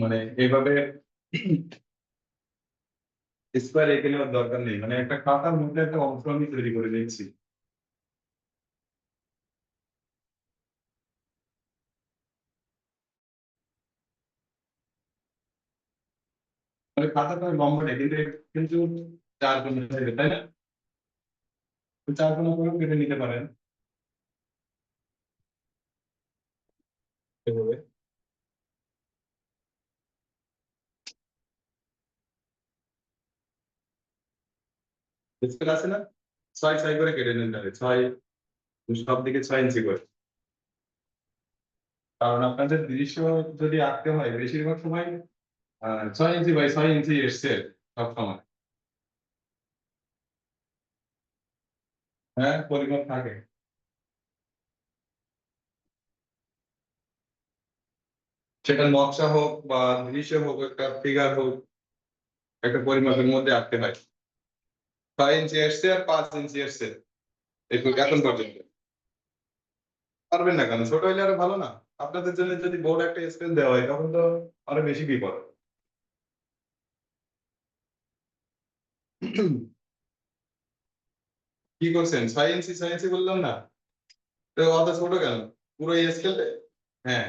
মানে এইভাবে স্কোয়ার এঁকে নেওয়ার দরকার নেই, মানে একটা খাতার মধ্যে একটা অংশ আমি তৈরি করে দিচ্ছি। মানে খাতাটা লম্বা নেই, কিন্তু কিন্তু চার কোণ থাকবে, তাই না? তো চার কোণ করে কেটে নিতে পারেন এভাবে। স্কেল আছে না, ছয় ছয় করে কেটে নিতে হবে, ছয় সব দিকে 6 ইঞ্চি করে। কারণ আপনাদের দৃশ্য যদি আঁকতে হয় বেশিরভাগ সময় 6 ইঞ্চি বাই 6 ইঞ্চি এসছে সব সময়। হ্যাঁ, পরিমাপ থাকে। সেটা নকশা হোক বা দৃশ্য হোক, একটা ফিগার হোক, একটা পরিমাপের মধ্যে আঁকতে হয়। 6 ইঞ্চি এসছে আর 5 ইঞ্চি এসছে এখন পর্যন্ত। পারবেন না কেন? ছোট হইলে আরো ভালো না? আপনাদের জন্য যদি বড় একটা স্কেল দেওয়া হয় তখন তো আরো বেশি বিপদ। কি করছেন? 6 ইঞ্চি 6 ইঞ্চি বললাম না, তো অত ছোট কেন? পুরো এই স্কেল। হ্যাঁ,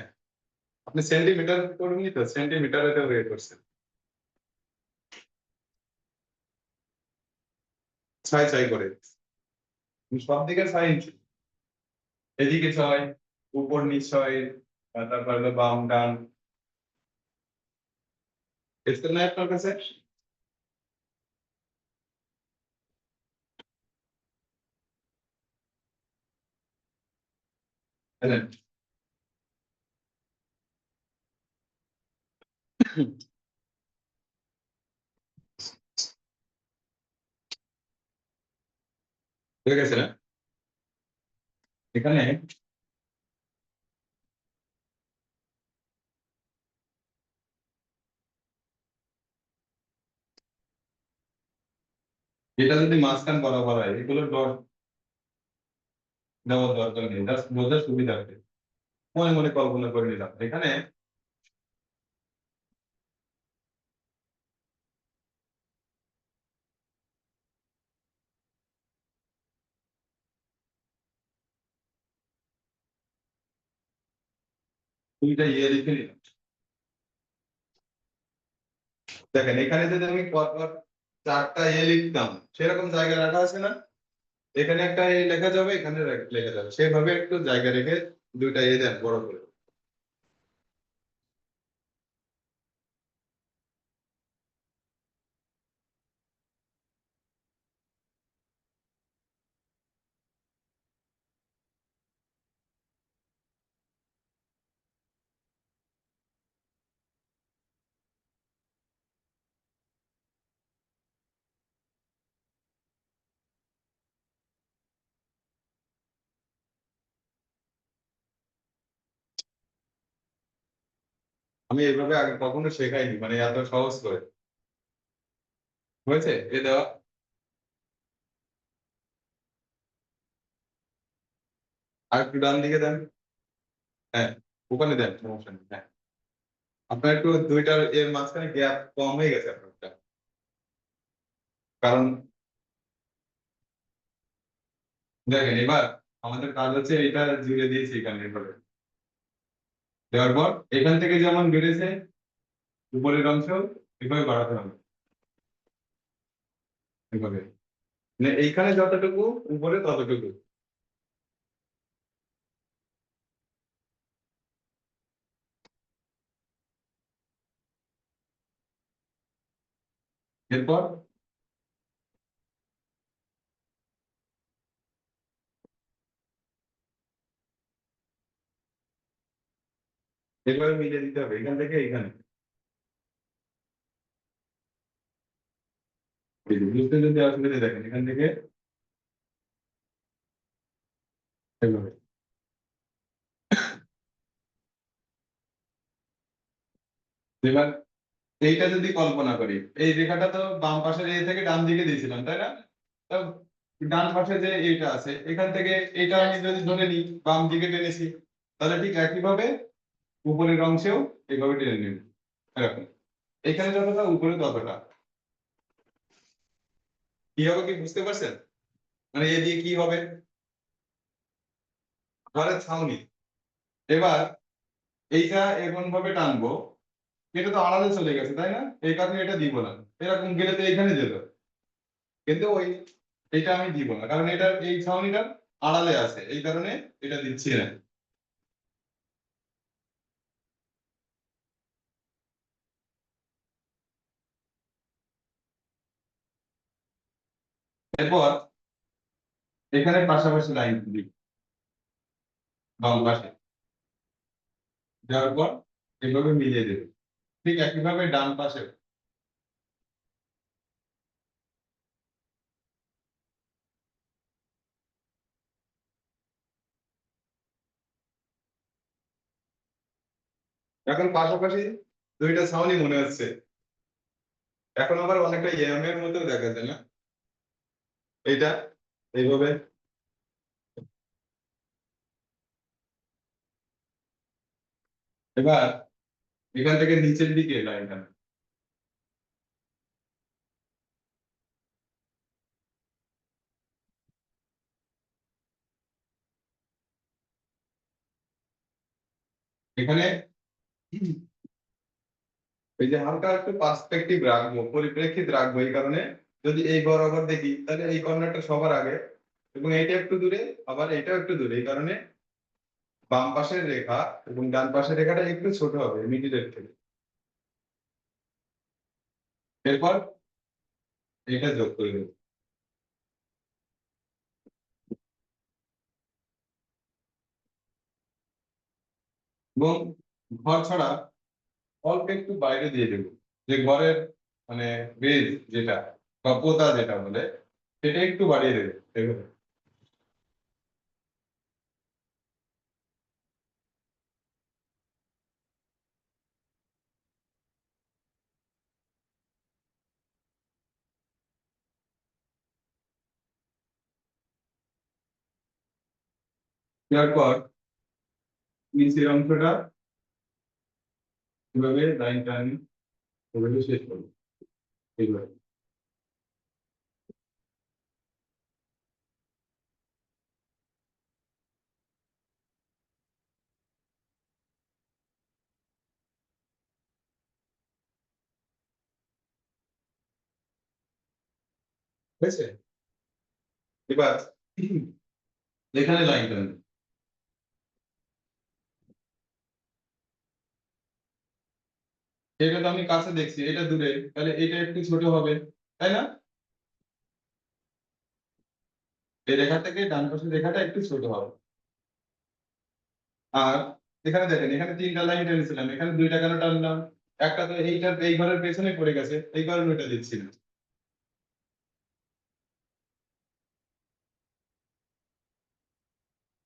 আপনি সেন্টিমিটার করবেনই তো, সেন্টিমিটারে তো ওয়ে করছেন। 6 6 করে সব দিকে 6 ইঞ্চি, এদিকে 6, উপর নিচ 6, তারপর হলো বাম ডান। স্কেল নাই আপনার কাছে? হ্যাঁ, হয়ে গেছে না? এখানে এটা যদি মাঝখান বরাবর হয়, এগুলো ডট দেওয়ার দরকার নেই, জাস্ট বোঝার সুবিধার্থে মনে মনে কল্পনা করে নিলাম এখানে। দুইটা ইয়ে লিখে নিলাম। দেখেন এখানে যদি আমি পরপর 4টা লিখতাম, সেরকম জায়গা রাখা আছে না? এখানে একটা লেখা যাবে, এখানে লেখা যাবে, সেভাবে একটু জায়গা রেখে দুইটা দেন বড় করে। আমি এইভাবে আগে কখনো শেখাইনি, মানে এত সহজ করে হয়েছে দেওয়া। আর একটু ডান দিকে দেন। হ্যাঁ, ওখানে দেন, সমস্যা নেই। হ্যাঁ, আপনার একটু দুইটার এর মাঝখানে গ্যাপ কম হয়ে গেছে আপনারটা। কারণ দেখেন এবার আমাদের কাজ হচ্ছে এটা জুড়ে দিয়েছি এখানে এভাবে। দেওয়ার পর এখান থেকে যেমন বেড়েছে উপরের অংশ, এভাবে বাড়াতে হবে, এভাবে। মানে এইখানে যতটুকু, উপরে ততটুকু। এরপর এভাবে মিলিয়ে দিতে হবে এখান থেকে এখানে। এই যে বুঝতে যদি অসুবিধা, দেখেন এখান থেকে এভাবে। এবার এইটা যদি কল্পনা করি, এই রেখাটা তো বাম পাশের এই থেকে ডান দিকে দিয়েছিলাম, তাই না? তো ডান পাশে যে এইটা আছে, এখান থেকে এইটা আমি যদি ধরে নিই বাম দিকে টেনেছি, তাহলে ঠিক একইভাবে উপরের অংশেও এইভাবে টেনে নেব, এরকম। এখানে যতটা উপরে ততটা। কি হবে কি বুঝতে পারছেন? মানে এ দিয়ে কি হবে? ঘরের ছাউনি। এবার এইটা এমন ভাবে টানবো, এটা তো আড়ালে চলে গেছে তাই না, এই কারণে এটা দিব না। এরকম গেলে তো এখানে যেত, কিন্তু এটা আমি দিব না, কারণ এটা এই ছাউনিটা আড়ালে আছে, এই কারণে এটা দিচ্ছি না। এরপর এখানে পাশাপাশি লাইন দিই, বাম পাশে দেওয়ার পর এভাবে মিলিয়ে দেবে। ঠিক একইভাবে ডান পাশে। এখন পাশাপাশি দুইটা ছাউনি মনে হচ্ছে, এখন আবার অনেকটা এর মধ্যেও দেখা যায় না এইটা, এইভাবে। এবার এখান থেকে নিচের দিকে লাইনটা, এখানে এই যে হালকা একটু পার্সপেক্টিভ রাখবো, পরিপ্রেক্ষিত রাখবো, এই কারণে যদি এই বরাবর দেখি তাহলে এই কর্নারটা সবার আগে, এবং এইটা একটু দূরে, আবার এটাও একটু দূরে, এই কারণে বাম পাশের রেখা এবং ডান পাশের রেখাটা একটু ছোট হবে মিডিলের থেকে। এরপর এটা যোগ করে দেবো, এবং ঘর ছাড়া অল্প একটু বাইরে দিয়ে দেবো, যে ঘরের মানে বেজ যেটা বা পোতা যেটা বলে, সেটা একটু বাড়িয়ে দেবে এভাবে। দেওয়ার পর নিচের অংশটা এভাবে লাইন টানি, এভাবে শেষ করবো এইভাবে। হয়েছে? এবার এখানে লাইন টানবো, এটা তো আমি কাছে দেখছি, এটা দূরে, তাহলে এটা একটু ছোট হবে তাই না? এই রেখা থেকে ডান পাশের রেখাটা একটু ছোট হবে। আর এখানে দেখেন, এখানে তিনটা লাইন টেনেছিলাম, এখানে দুইটা কেন টানলাম? একটা তো এইটার এই ঘরের পেছনে পড়ে গেছে, এই কারণে ওইটা দিচ্ছি না।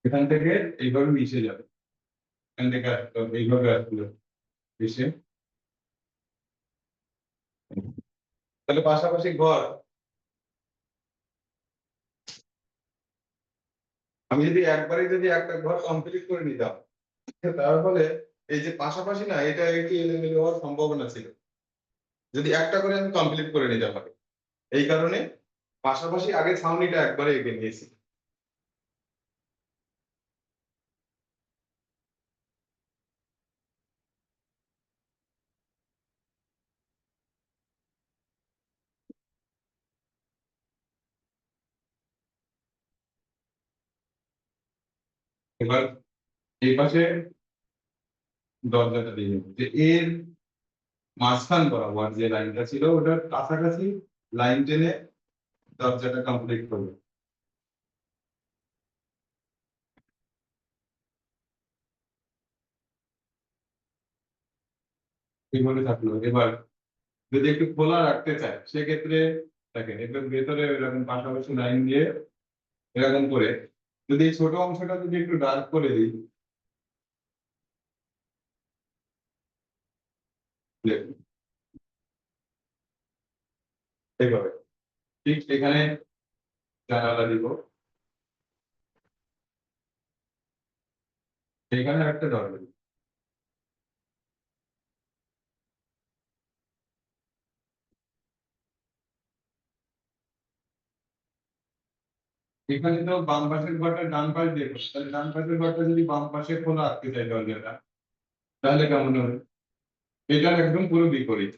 এখান থেকে এইভাবে মিশে যাবে, এখান থেকে এইভাবে আসলো মিশে। তাহলে পাশাপাশি ঘর, আমি যদি একবারে যদি একটা ঘর কমপ্লিট করে নিতাম, তাহলে এই যে পাশাপাশি না, এটা একটু এলোমেলো হওয়ার সম্ভাবনা ছিল, যদি একটা করে আমি কমপ্লিট করে নিতে পারি। এই কারণে পাশাপাশি আগে ছাউনিটা একবারে এঁকে নিয়েছি। এবার এই পাশে দরজাটা দিয়ে নেবো, যে এর মাঝখান বরাবর যে লাইনটা ছিল ওটার কাছাকাছি লাইন টেনে দরজাটা কমপ্লিট করবো। এইভাবে থাকলো। এবার যদি একটু খোলা রাখতে চাই সেক্ষেত্রে দেখেন, একদম ভেতরে এরকম পাশাপাশি লাইন দিয়ে এরকম করে, যদি এই ছোট অংশটা যদি একটু ডার্ক করে দিই, দেখুন এইভাবে। ঠিক এখানে জানালা দিব, এখানে একটা দরজা দিব। এখানে তো বাম পাশের ঘরটা ডান পাশ দিয়ে খোলা, তাহলে ডান পাশের ঘরটা যদি বাম পাশে খোলা রাখতে চাই দরজাটা, তাহলে কেমন হবে? এটার একদম পুরো বিপরীত।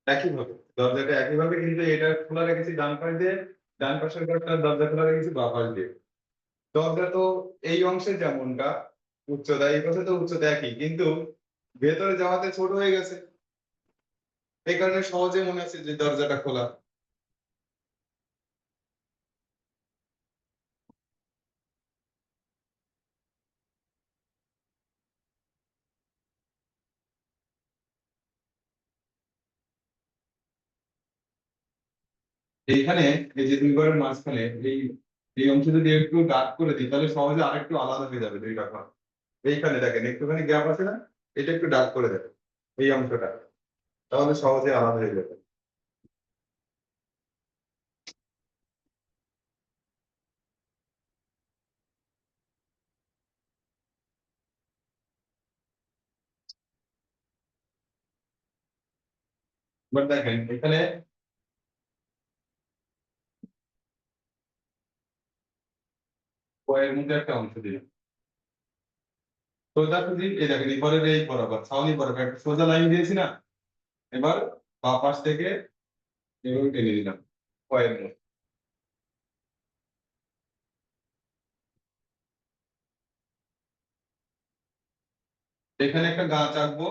একইভাবে দরজাটা একইভাবে, কিন্তু এটা খোলা রেখেছি ডান পাশ দিয়ে, ডান পাশের ঘরটা দরজা খোলা রেখেছি বাম পাশ দিয়ে। দরজা তো এই অংশে যেমনটা উচ্চতা, এই পাশে তো উচ্চতা একই, কিন্তু ভেতরে যাওয়াতে ছোট হয়ে গেছে, এই কারণে সহজে মনে হচ্ছে যে দরজাটা খোলা। এইখানে এই যে দুই ঘরের মাঝখানে এই এই অংশ যদি একটু ডার্ক করে দিই, তাহলে সহজে আরেকটু আলাদা হয়ে যাবে দুইটা ঘর। এইখানে দেখেন একটুখানি গ্যাপ আছে না, এটা একটু ডার্ক করে দেবে এই অংশটা, তাহলে সহজে আলাদা হয়ে যাবে। বাট দেখেন এখানে এর মধ্যে একটা অংশ দিলাম সোজাসুজি, এই দেখেন এই ঘরের এই বরাবর ছাউনি বরাবর একটা সোজা লাইন দিয়েছি না, এবার বাঁ পাশ থেকে এভাবে টেনে দিলাম কয়ের মধ্যে। এখানে একটা গাছ আঁকবো,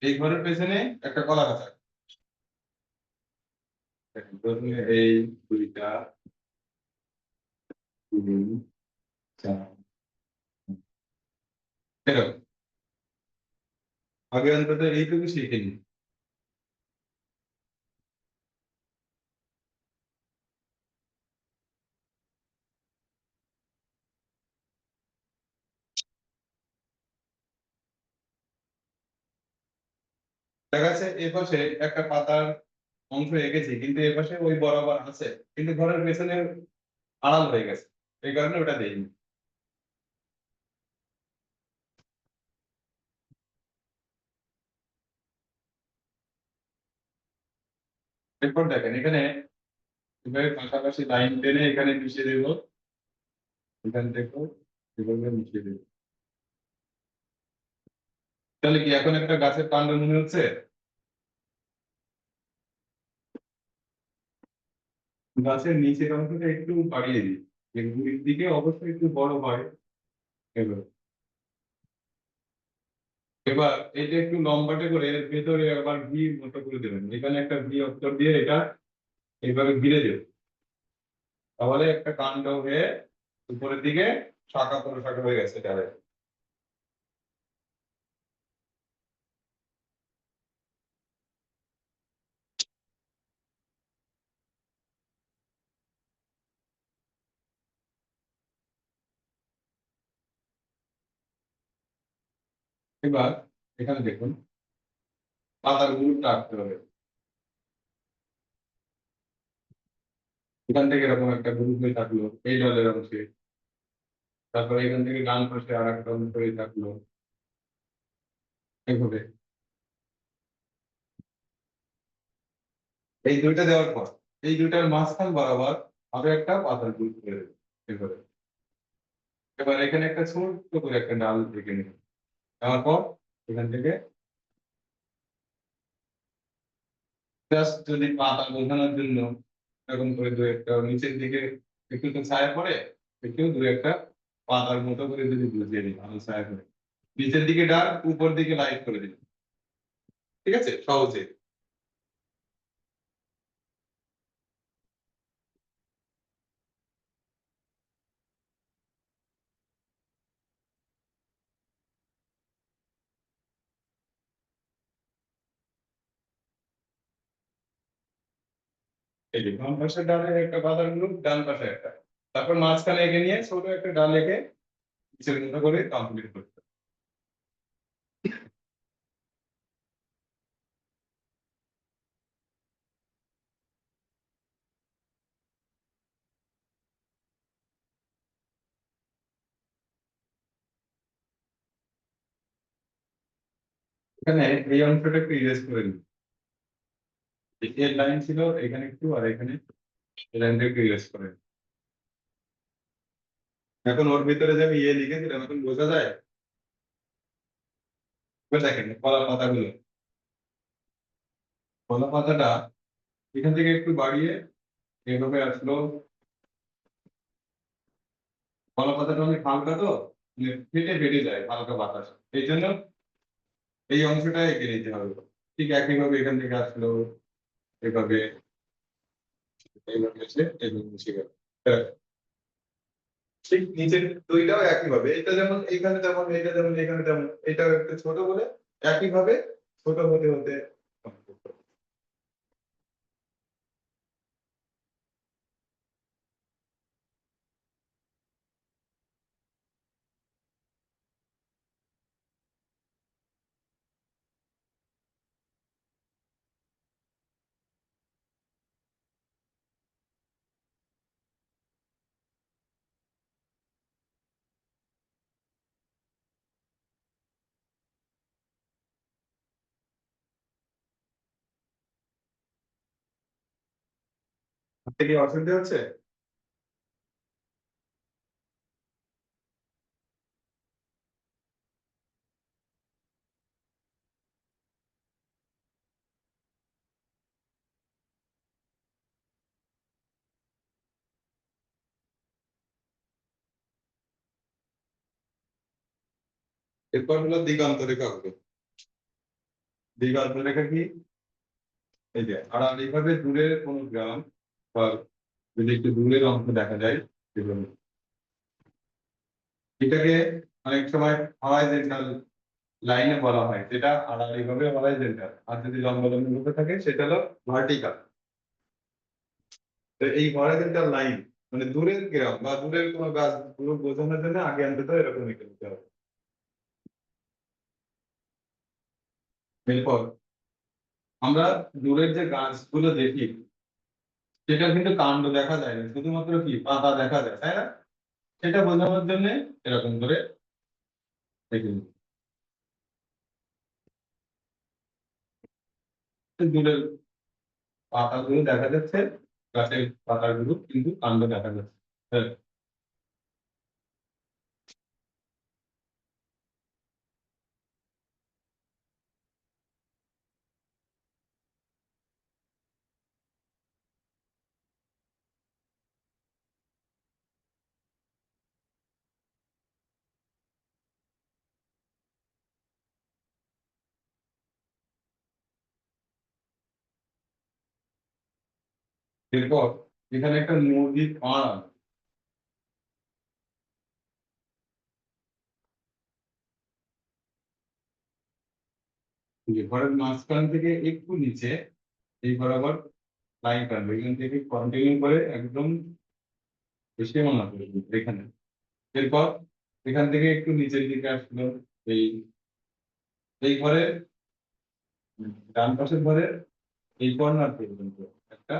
এই ঘরের পেছনে একটা কলা গাছ আঁকবো। দেখেন প্রথমে এই দুইটা, তিন, চার, এরকম। আগে অন্তত এইটুকু শিখে নিই। দেখা যাচ্ছে এ পাশে একটা পাতার অংশ এঁকেছি, কিন্তু এ পাশে ওই বরাবর আছে, কিন্তু ঘরের পেছনে আড়াল হয়ে গেছে, এই কারণে ওটা দেইনি। এরপর দেখেন এখানে এভাবে পাশাপাশি লাইন টেনে এখানে মিশিয়ে দেবো, এখান থেকে এভাবে মিশিয়ে দেবো। তাহলে কি এখন একটা গাছের কাণ্ড মনে হচ্ছে? গাছের নিচের অংশটা একটু বাড়িয়ে দিই, এগুলির দিকে অবশ্যই একটু বড় হয়। এবার এবার এটা একটু লম্বাটে করে এর ভেতরে আবার ভি মতো করে দেবেন, এখানে একটা ভি অক্ষর দিয়ে এটা এইভাবে ঘিরে দেবেন, তাহলে একটা কাণ্ড হয়ে উপরের দিকে শাখা প্রশাখা হয়ে গেছে তাহলে। এবার এখানে দেখুন পাতার গুরুত্ব আঁকতে হবে, এখান থেকে এরকম একটা গ্রুপ হয়ে থাকলো এই জলের অংশে, তারপরে এখান থেকে ডান পাশে আর একটা অংশ হয়ে থাকলো এইভাবে। এই দুইটা দেওয়ার পর এই দুইটার মাঝখান বরাবর আরো একটা পাতার গ্রুপ করে দেবো এইভাবে। এবার এখানে একটা ছোট্ট করে একটা ডাল থেকে নেব, নেওয়ার পর এখান থেকে জাস্ট যদি পাতা বোঝানোর জন্য এরকম করে দু একটা নিচের দিকে একটু তো ছায়া পড়ে, একটু দু একটা পাতার মতো করে যদি বুঝিয়ে দিই আলো ছায়া করে, নিচের দিকে ডার্ক উপর দিকে লাইট করে দিই, ঠিক আছে সহজে। এই যে বাম পাশের ডালে একটা বাঁধার গ্রুপ, ডান পাশে একটা, তারপর মাঝখানে এঁকে নিয়ে ছোট একটা ডাল এঁকে নিচের মতো করে কমপ্লিট করতে হবে। এখানে এই অংশটা একটু ইরেজ করে নিই। এর লাইন ছিল এখানে একটু, আর এখানে এই লাইনটা একটু ইরেজ করে নিই। এখন ওর ভিতরে যে আমি ইয়ে লিখেছিলাম এখন বোঝা যায়? এবার দেখেন কলা পাতাগুলো, কলা পাতাটা এখান থেকে একটু বাড়িয়ে এইভাবে আসলো। কলা পাতাটা অনেক হালকা তো, মানে ফেটে ফেটে যায় হালকা বাতাস, এই জন্য এই অংশটা এঁকে নিতে হবে। ঠিক একইভাবে এখান থেকে আসলো, এভাবে, এইভাবে এসে এইভাবে মিশে গেল। ঠিক নিচের দুইটাও একইভাবে, এটা যেমন এখানে তেমন, এটা যেমন এখানে তেমন, এটাও একটু ছোট বলে একইভাবে ছোট হতে হতে থেকে অসুবিধা হচ্ছে। এরপর হলো দিগন্ত রেখা হবে। দিগন্ত রেখা কি? এই যে আড়াআড়িভাবে দূরের কোনো গ্রাম বা যদি একটু দূরের অংশ দেখা যায়, যেগুলো এটাকে অনেক সময় হরাইজন্টাল লাইনে বলা হয়, যেটা আড়াআড়িভাবে হরাইজন্টাল, আর যদি লম্বা লম্বা ভাবে থাকে সেটা হলো ভার্টিক্যাল। তো এই হরাইজন্টাল লাইন মানে দূরের গ্রাম বা দূরের কোনো গাছ পুরো বোঝানোর জন্য আগে অন্তত এরকম এঁকে নিতে হবে। এরপর আমরা দূরের যে গাছগুলো দেখি সেটা কিন্তু কাণ্ড দেখা যায় না, শুধুমাত্র কি পাতা দেখা যায়, তাই না? সেটা বোঝানোর জন্য এরকম করে এঁকে নিই। দূরের পাতাগুলো দেখা যাচ্ছে, গাছের পাতাগুলো কিন্তু কাণ্ড দেখা যাচ্ছে। হ্যাঁ, এরপর এখানে একটা নদীর পাড় আছে। যে ঘরের মাঝখান থেকে একটু নিচে এই বরাবর লাইন টানবে, এখান থেকে কন্টিনিউ করে একদম সীমানা পর্যন্ত এখানে। এরপর এখান থেকে একটু নিচের দিকে আসলো, এই এই ঘরের ডান পাশের ঘরের এই কর্নার পর্যন্ত একটা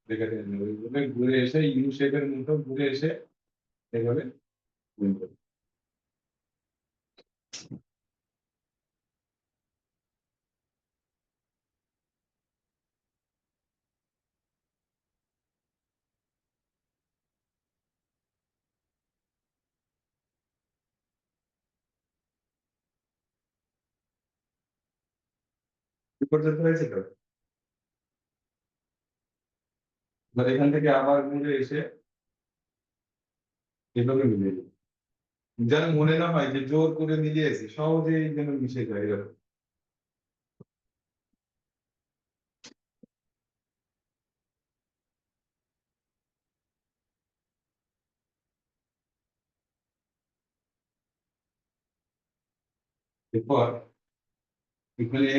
রেখে দেবেন, ওইভাবে ঘুরে এসে ইউ শেপের মতো ঘুরে এসে এইভাবে ঘুরে যাবে। কি পর্যন্ত হয়েছে তো? এবার এখান থেকে আবার ঘুরে এসে এভাবে মিলিয়ে দেবে, যেন মনে না হয় যে জোর করে মিলিয়েছি, সহজেই যেন মিশে যায় এরকম। এরপর এখানে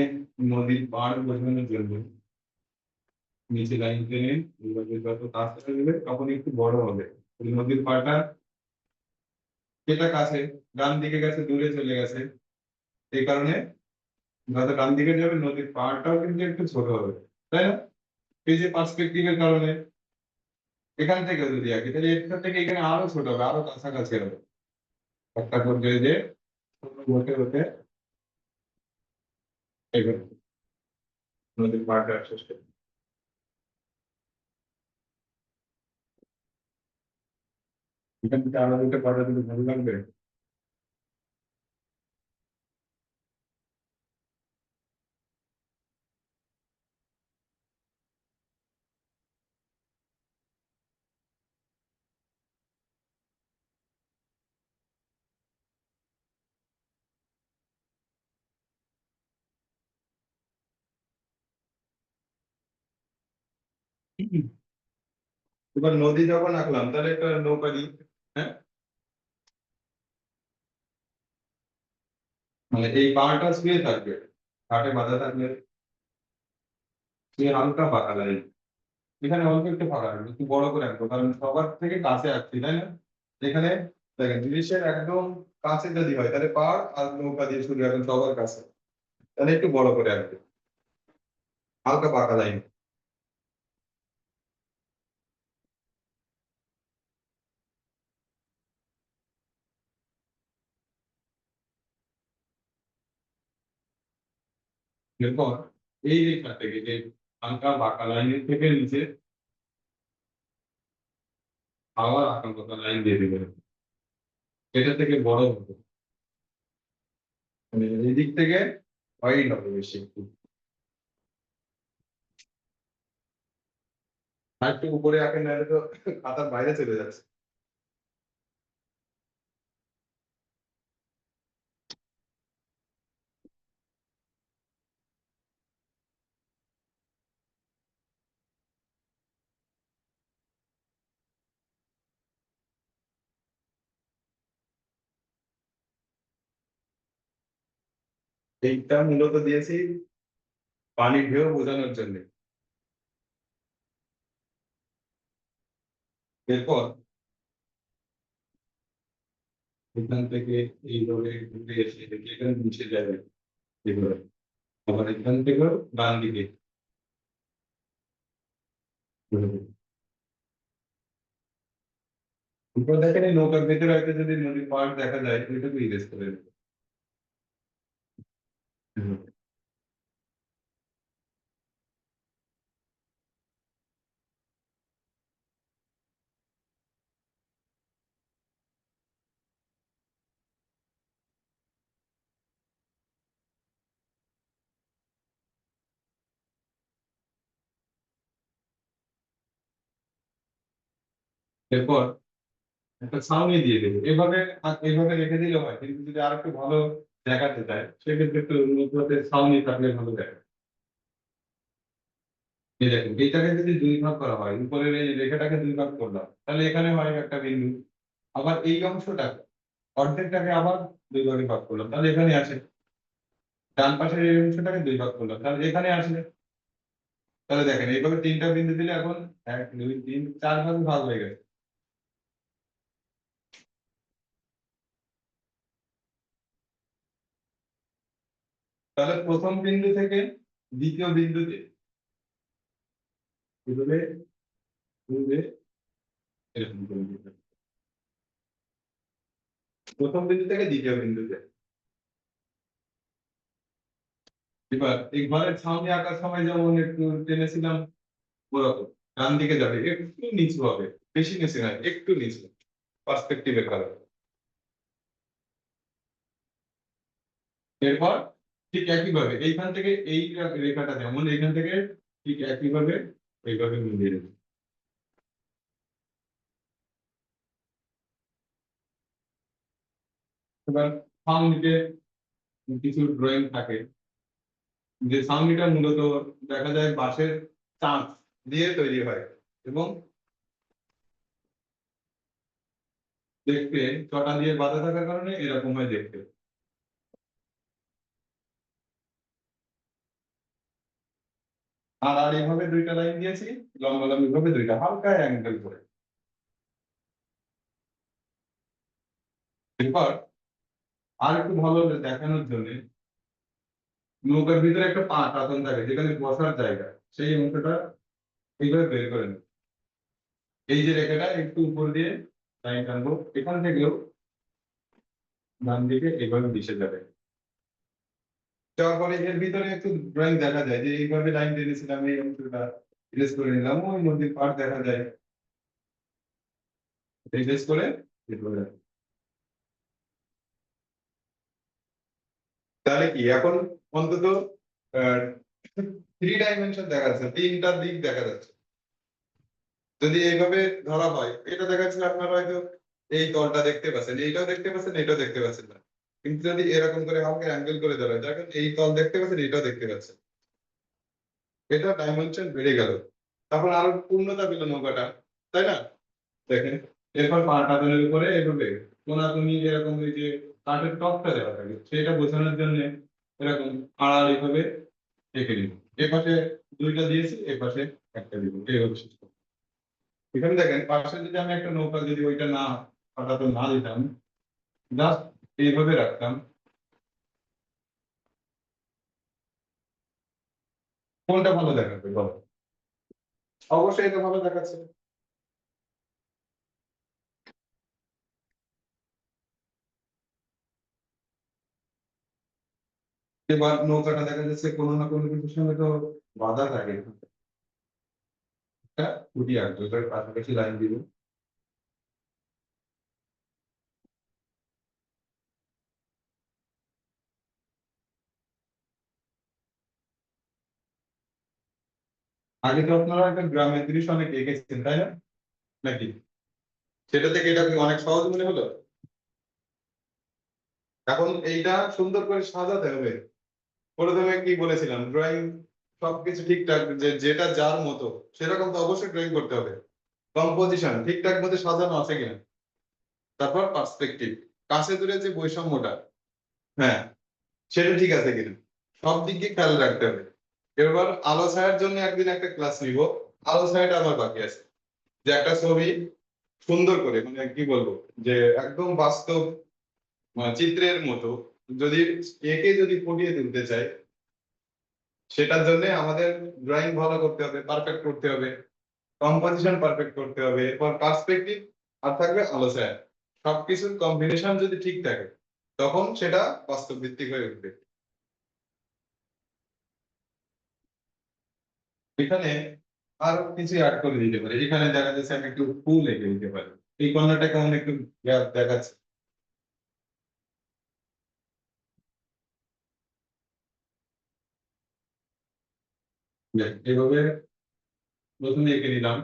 নদীর পাড় বোঝানোর জন্য নিচে লাইন টেনে এইভাবে যত কাছে আসবে তখন একটু বড় হবে। ওই নদীর পাড়টা যেটা কাছে ডান দিকে গেছে, দূরে চলে গেছে, এই কারণে যত ডান দিকে যাবে নদীর পাড়টাও কিন্তু একটু ছোট হবে, তাই না? এই যে পার্সপেক্টিভের কারণে এখান থেকে যদি আঁকি তাহলে এখান থেকে এখানে আরো ছোট হবে, আরো কাছাকাছি হবে। একটা পর্যায়ে যে ছোট হতে হতে এইভাবে নদীর পাড়টা শেষ হবে। এখান থেকে আরো দুটো পাড়া দিলে ভালো লাগবে। এবার নদী যখন আঁকলাম তাহলে একটা নৌকা দিই। হ্যাঁ, মানে এই পাড়টা শুয়ে থাকবে, ঘাটে বাঁধা থাকবে, শুয়ে হালকা পাকা লাইন। এখানে অল্প একটু ফাঁকা রাখবে, একটু বড় করে আঁকবো কারণ সবার থেকে কাছে আসছি, তাই না? এখানে দেখেন জিনিসের একদম কাছে যদি হয় তাহলে পাড় আর নৌকা দিয়ে শুরু এখন সবার কাছে, তাহলে একটু বড় করে আঁকবে, হালকা পাকা লাইন। এরপর এই রেখা থেকে যে হালকা বাঁকা লাইনের থেকে নিচে আবার আঁকা বাঁকা লাইন দিয়ে দিবে, এটা থেকে বড় হবে, মানে এই দিক থেকে ওয়াইড হবে বেশি একটু। আর একটু উপরে আঁকেন নাহলে তো খাতার বাইরে চলে যাচ্ছে। এইটা মূলত দিয়েছি পানির ঢেউ বোঝানোর জন্য। এরপর এখান থেকে এইভাবে ঘুরে এসে দেখি এখানে নিচে যাবে, এইভাবে আবার এখান থেকেও ডান দিকে ঘুরে যাবে। উপর দেখেন এই নৌকার ভেতরে হয়তো যদি নদীর পাড় দেখা যায় ওইটাকে ইরেজ করে দেবে। হুম। এরপর একটা ছাউনি দিয়ে দেবে এভাবে, এইভাবে রেখে দিলে হয়, কিন্তু যদি আর একটু ভালো দেখাতে চায় সেক্ষেত্রে একটু নৌকাতে ছাউনি থাকলে ভালো দেখা। এই দেখেন এইটাকে যদি দুই ভাগ করা হয়, উপরের এই রেখাটাকে দুই ভাগ করলাম তাহলে এখানে হয় একটা বিন্দু, আবার এই অংশটা অর্ধেকটাকে আবার দুই ভাগে ভাগ করলাম তাহলে এখানে আসে, ডান পাশের এই অংশটাকে দুই ভাগ করলাম তাহলে এখানে আসে। তাহলে দেখেন এইভাবে তিনটা বিন্দু দিলে এখন এক দুই তিন চার ভাগে ভাগ হয়ে গেছে। তাহলে প্রথম বিন্দু থেকে দ্বিতীয় বিন্দুতে এভাবে ঘুরবে, এরকম করে দিতে হবে। প্রথম বিন্দু থেকে দ্বিতীয় বিন্দুতে। এবার এই ঘরের ছাউনি আঁকার সময় যেমন একটু টেনেছিলাম ওরকম ডান দিকে যাবে, একটু নিচু হবে, বেশি নিচু নয় একটু নিচু, পার্সপেক্টিভের কারণে। এরপর ঠিক একইভাবে এইখান থেকে এই রেখাটা যেমন এইখান থেকে ঠিক একইভাবে এইভাবে মিলিয়ে দেবে। এবার ছাউনিতে কিছু ড্রয়িং থাকে, যে ছাউনিটা মূলত দেখা যায় বাঁশের চাঁচ দিয়ে তৈরি হয় এবং দেখতে চটা দিয়ে বাঁধা থাকার কারণে এরকম হয় দেখতে। আর আর এইভাবে দুইটা লাইন দিয়েছি, লম্বা লম্বি ভাবে দুইটা হালকা অ্যাঙ্গেল করে। এরপর আর একটু ভালো দেখানোর জন্য নৌকার ভিতরে একটা পা টাতন থাকে যেখানে বসার জায়গা, সেই অংশটা এইভাবে বের করে নেব। এই যে রেখাটা একটু উপর দিয়ে লাইন টানবো, এখান থেকেও ডান দিকে এইভাবে মিশে যাবে। তারপরে এর ভিতরে একটু ড্রয়িং দেখা যায় যে এইভাবে লাইন টেনেছিলাম, এই অংশটা ইরেজ করে নিলাম, ওই নদীর পাড় দেখা যায়, ইরেজ করে এরপরে রাখি। তাহলে কি এখন অন্তত থ্রি ডাইমেনশন দেখা যাচ্ছে, তিনটা দিক দেখা যাচ্ছে। যদি এইভাবে ধরা হয়, এটা দেখা যাচ্ছে আপনারা হয়তো এই তলটা দেখতে পাচ্ছেন, এইটাও দেখতে পাচ্ছেন, এইটাও দেখতে পাচ্ছেন না। কিন্তু যদি এরকম করে হালকা অ্যাঙ্গেল করে ধরা হয়, দেখেন এই তল দেখতে পাচ্ছেন, এইটাও দেখতে পাচ্ছেন, এটা ডাইমেনশন বেড়ে গেল। তখন আরো পূর্ণতা পেল নৌকাটা, তাই না? দেখেন, এরপর পাটাতনের উপরে এভাবে কোনাকুনি এরকম এই যে কাঠের টপটা দেওয়া থাকে, সেটা বোঝানোর জন্য এরকম আড়াআড়ি ভাবে এঁকে দিব। এ পাশে দুইটা দিয়েছি, এ পাশে একটা দিব, এইভাবে শেষ করব। এখানে দেখেন পাশে যদি আমি একটা নৌকা যদি ওইটা না পাটাতন না দিতাম, জাস্ট এইভাবে রাখতাম, কোনটা ভালো দেখাবে বলো? অবশ্যই এটা ভালো দেখাচ্ছে। এবার নৌকাটা দেখা যাচ্ছে কোনো না কোনো কিছুর সঙ্গে তো বাধা থাকে, একটা খুঁটি আঁকবো, এটার কাছাকাছি লাইন দিব। আগে তো আপনারা একটা গ্রামের দৃশ্য অনেক এঁকেছেন, তাই না? নাকি সেটা থেকে এটা কি অনেক সহজ মনে হলো? এখন এইটা সুন্দর করে সাজাতে হবে। প্রথমে কি বলেছিলাম, ড্রয়িং সবকিছু ঠিকঠাক, যে যেটা যার মতো সেরকম তো অবশ্যই ড্রয়িং করতে হবে। কম্পোজিশন ঠিকঠাক মতো সাজানো আছে কিনা, তারপর পার্সপেক্টিভ, কাছে দূরে যে বৈষম্যটা, হ্যাঁ সেটা ঠিক আছে কিনা, সব দিকে খেয়াল রাখতে হবে। এবার আলো ছায়ার জন্য একদিন একটা ক্লাস নিব। আলো ছায়াটা আমার বাকি আছে, যে একটা ছবি সুন্দর করে মানে কি বলবো, যে একদম বাস্তব চিত্রের মতো যদি একে যদি ফুটিয়ে তুলতে চাই, সেটার জন্য আমাদের ড্রয়িং ভালো করতে হবে, পারফেক্ট করতে হবে, কম্পোজিশন পারফেক্ট করতে হবে, এরপর পার্সপেক্টিভ, আর থাকবে আলো ছায়া। সবকিছুর কম্বিনেশন যদি ঠিক থাকে, তখন সেটা বাস্তব ভিত্তিক হয়ে উঠবে। এখানে আরো কিছু অ্যাড করে দিতে পারি, এখানে দেখা যাচ্ছে আমি একটু ফুল এঁকে দিতে পারি, এই কর্নারটা কেমন একটু দেখাচ্ছে। এইভাবে প্রথমে এঁকে নিলাম,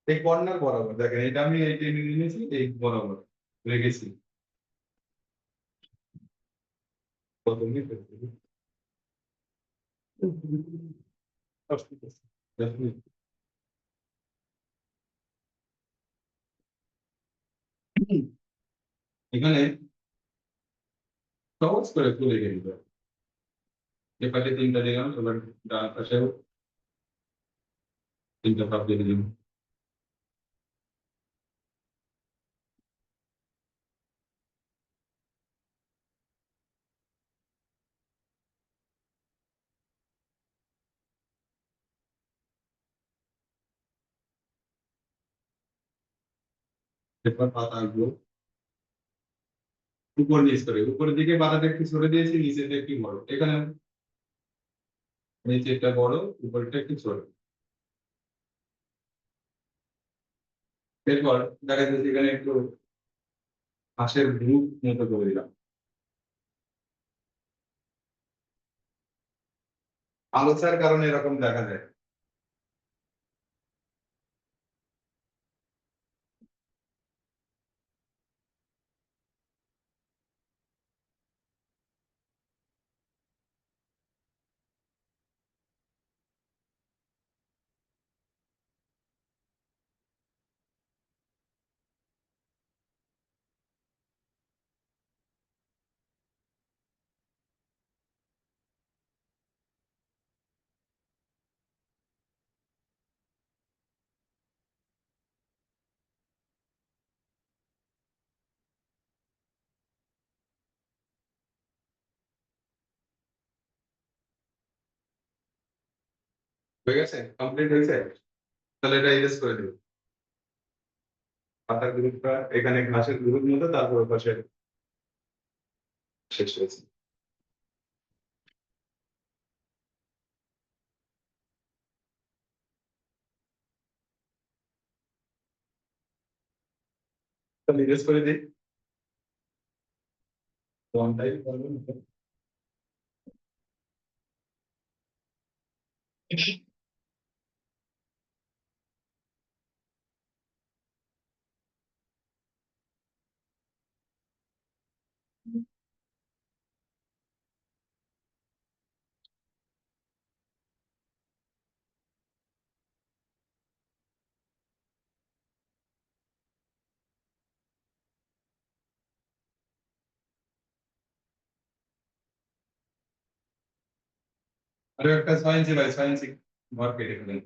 এই কর্নার বরাবর দেখেন, এটা আমি এই টেনে নিয়েছি, এই বরাবর রেখেছি। প্রথমে এখানে সহজ করে ফুল এঁকে দিতে হবে। এপাশে তিনটা দিলাম, এবার ডান পাশেও তিনটা ভাব দিয়ে দিলাম। এরপর পাতা আঁকবো উপর নিচ করে, উপরের দিকে পাতাটা একটু ছোট দিয়েছি, নিচেটা একটু বড়, এখানে নিচেরটা বড়, উপরেরটা একটু ছোট। এরপর দেখা যাচ্ছে এখানে একটু হাঁসের গ্রুপ মতো করে দিলাম। আলোচার কারণে এরকম দেখা যায়। হয়ে গেছে, কমপ্লিট হয়েছে। তাহলে এটা ইরেজ করে দিই। পাতার গ্রুপটা এখানে ঘাসের গ্রুপ মতো, তারপর ওর পাশে শেষ হয়েছে। তাহলে ইরেজ করে দিই। কোনটাই করবেন? আরে একটা 6 ইঞ্চি বাই 6 ইঞ্চি ঘর কেটে ফেলেন।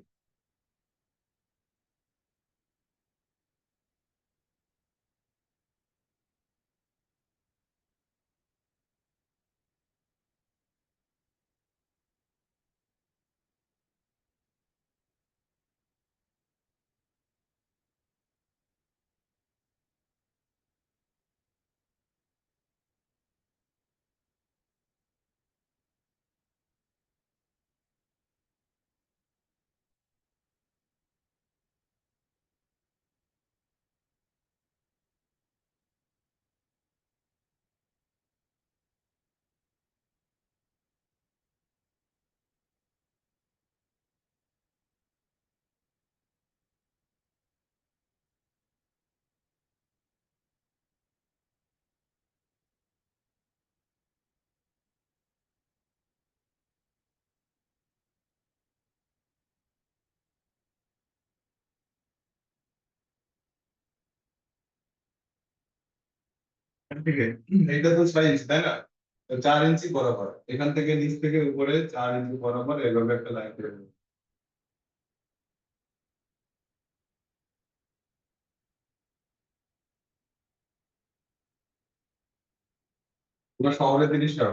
ঠিক আছে, এইটা তো 6 ইঞ্চি তাই না? তো 4 ইঞ্চি বরাবর এখান থেকে নিচ থেকে উপরে 4 ইঞ্চি বরাবর এভাবে একটা লাইন করে দেবো। তোমরা শহরের জিনিসটা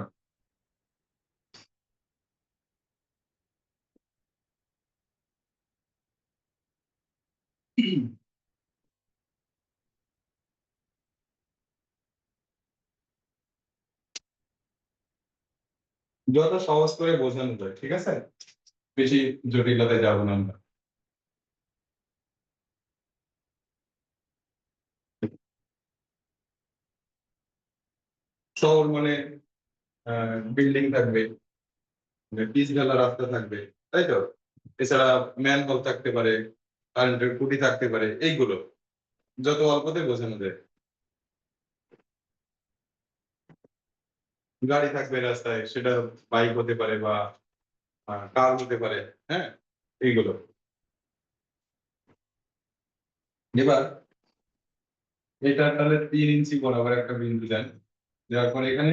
যত সহজ করে বোঝানো যায়, ঠিক আছে? বেশি জটিলতায় যাবো না আমরা। শহর মানে বিল্ডিং থাকবে, পিচ ঢালা রাস্তা থাকবে, তাই তো? এছাড়া ম্যান হল থাকতে পারে, কারেন্টের খুঁটি থাকতে পারে, এইগুলো যত অল্পতে বোঝানো যায়। গাড়ি থাকবে রাস্তায়, সেটা বাইক হতে পারে বা কার হতে পারে। হ্যাঁ, এইগুলো। এবার এটা তাহলে 3 ইঞ্চি বরাবর একটা বিন্দু দেন, দেওয়ার পরে এখানে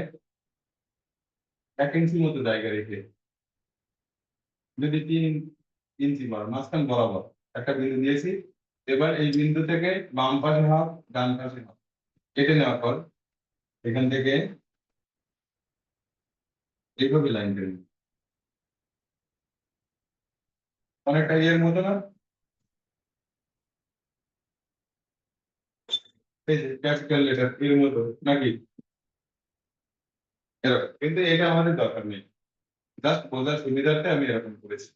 1 ইঞ্চি মতো জায়গা রেখে, যদি 3 ইঞ্চি মাঝখান বরাবর একটা বিন্দু দিয়েছি। এবার এই বিন্দু থেকে বাম পাশে হাফ, ডান পাশে হাফ কেটে নেওয়ার পর এখান থেকে এইভাবে লাইন টেনে নিই। অনেকটা ইয়ের মতো না, এই যে ক্যাপিটাল লেটার এর মতো নাকি? এরকম, কিন্তু এটা আমাদের দরকার নেই, জাস্ট বোঝার সুবিধার্থে আমি এরকম করেছি।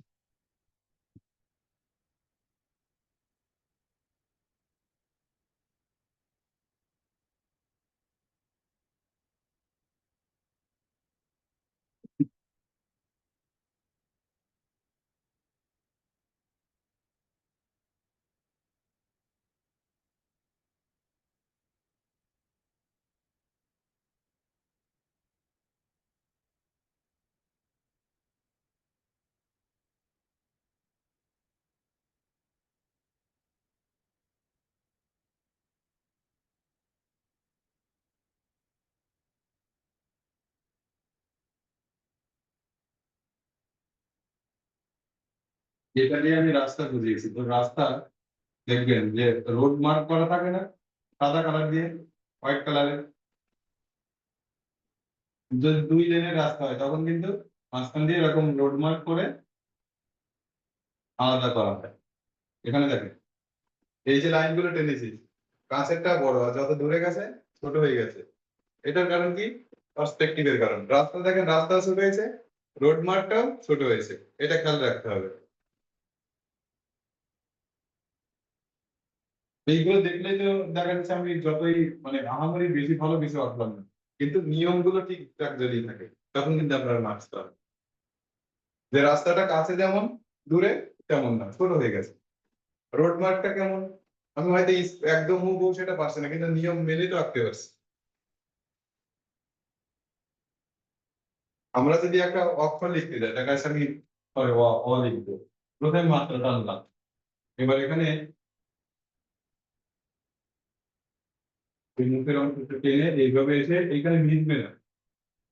যেটা দিয়ে আমি রাস্তা বুঝিয়েছি, তো রাস্তা দেখবেন যে রোড মার্ক করা থাকে না সাদা কালার দিয়ে, হোয়াইট কালারের। যদি 2 লেনের রাস্তা হয় তখন কিন্তু মাঝখান দিয়ে এরকম রোড মার্ক করে আলাদা করা হয়। এখানে দেখেন এই যে লাইনগুলো টেনেছি, কাছেরটা বড় আর যত দূরে গেছে ছোট হয়ে গেছে। এটার কারণ কি? পার্সপেক্টিভের কারণ। রাস্তা দেখেন, রাস্তা ছোট হয়েছে, রোড মার্কটাও ছোট হয়েছে, এটা খেয়াল রাখতে হবে। এইগুলো দেখলে তো দেখা যাচ্ছে আমি যতই মানে আহামরি বেশি ভালো কিছু আঁকলাম না, কিন্তু নিয়মগুলো ঠিকঠাক যদি থাকে তখন কিন্তু আপনারা মার্কস পাবেন। যে রাস্তাটা কাছে যেমন, দূরে তেমন না, ছোট হয়ে গেছে। রোড মার্কটা কেমন, আমি হয়তো একদম হুবহু সেটা পারছি না, কিন্তু নিয়ম মেনে তো আঁকতে পারছি। আমরা যদি একটা অক্ষর লিখতে যাই, দেখা যাচ্ছে আমি sorry, অ লিখবো, প্রথমে মাত্রা টানলাম, এবার এখানে ওই মুখের অংশটা টেনে এইভাবে এসে এইখানে মিশবে না।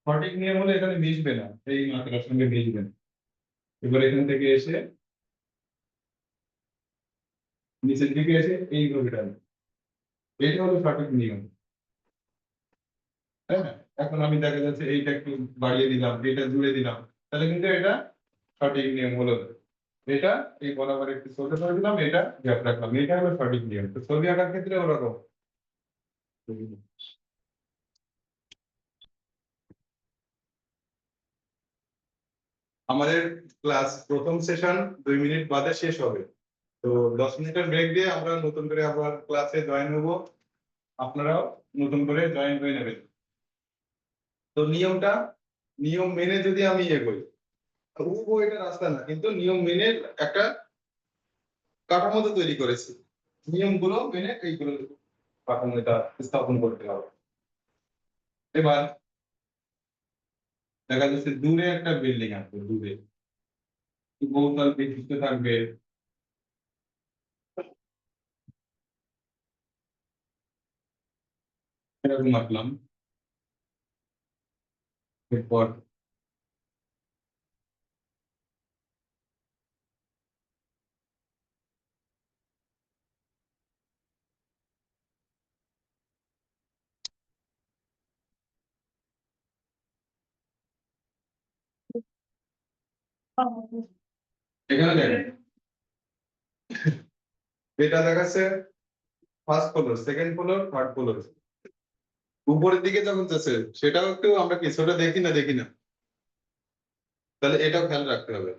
সঠিক নিয়ম হলে এখানে মিশবে না, এই মাত্রার সঙ্গে মিশবে না। এবার এখান থেকে এসে নিচের দিকে এসে এইভাবে টানবে, এটা হলো সঠিক নিয়ম। তাই না? এখন আমি দেখা যাচ্ছে এইটা একটু বাড়িয়ে দিলাম, এটা জুড়ে দিলাম, তাহলে কিন্তু এটা সঠিক নিয়ম হলো না। এটা এই বরাবর একটু ছোট করে দিলাম, এটা গ্যাপ রাখলাম, এটা হলো সঠিক নিয়ম। তো ছবি আঁকার ক্ষেত্রে ওরকম। আমাদের ক্লাস প্রথম সেশন 2 মিনিট বাদে শেষ হবে। তো 10 মিনিটের ব্রেক দিয়ে আমরা নতুন করে আবার ক্লাসে জয়েন হবো, আপনারাও নতুন করে জয়েন হয়ে নেবেন। তো নিয়ম মেনে যদি আমি এগোই, হুবহু এটা রাস্তা না, কিন্তু নিয়ম মেনে একটা কাঠামো তো তৈরি করেছি, নিয়মগুলো মেনে এইগুলো কাঠামোটা স্থাপন করতে হবে। এবার দেখা যাচ্ছে দূরে একটা বিল্ডিং আছে, দূরে বহুতল বিশিষ্ট থাকবে, এরকম আঁকলাম। এরপর এখানে দেখেন, এটা দেখাচ্ছে first floor, second floor, third floor. উপরের দিকে যখন যাচ্ছে সেটাও একটু আমরা কিছুটা দেখি না, তাহলে এটাও খেয়াল রাখতে হবে।